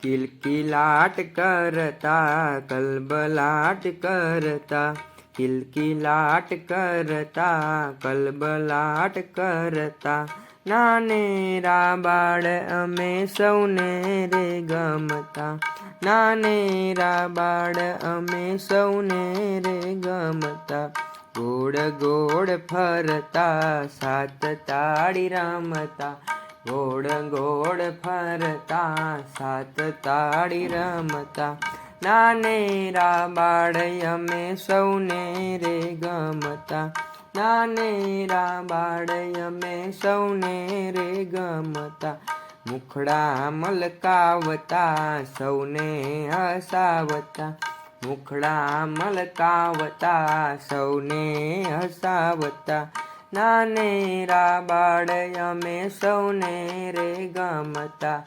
કિલકિલાટ કરતા કલબલાટ કરતા, કિલકિલાટ કરતા કલબલાટ કરતા, નાનેરા બાળ અમે સૌને રે ગમતા, નાનેરા બાળ અમે સૌને રે ગમતા, ગોળ ગોળ ફરતા સાત તાળી રમતા, ગોળ ગોળ ફરતા સાત તાળી રમતા, નાનેરા બાળ અમે સૌને રે ગમતા, નાનેરા બાળ અમે સૌને રે ગમતા, મુખડા મલકાવતા સૌને હસાવતા, મુખડા મલકાવતા સૌને હસાવતા, નાનેરા બાળ અમે સૌને રે ગમતા,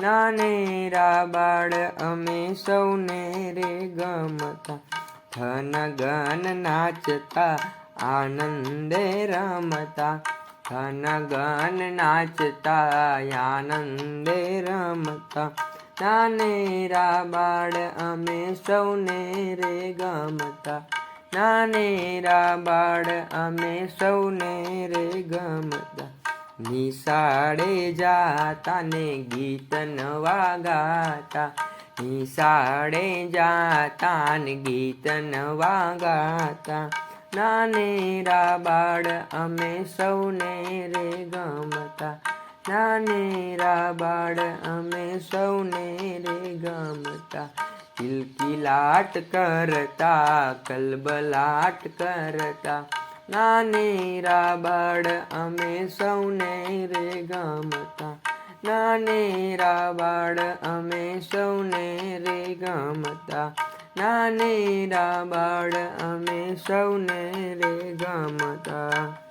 નાનેરા બાળ અમે સૌને રે ગમતા, ધન ગન નાચતા આનંદે રમતા, ધન ગન નાચતા આનંદે રમતા, નાનેરા બાળ અમે સૌને રે ગમતા, નાનેરા બાળ અમે સૌને રે ગમતા, નિશાળે જાતા ને ગીત નવા ગાતા, નિશાળે જાતા ને ગીત નવા ગાતા, નાનેરા બાળ અમે સૌને રે ગમતા, નાનેરા બાળ અમે સૌને રે ગમતા, કિલકિલાટ કરતા કલબલાટ કરતા, નાનેરા બાળ અમે સૌને રે ગમતા, નાનેરા બાળ અમે સૌને રે ગમતા, નાનેરા બાળ અમે સૌને રે ગમતા.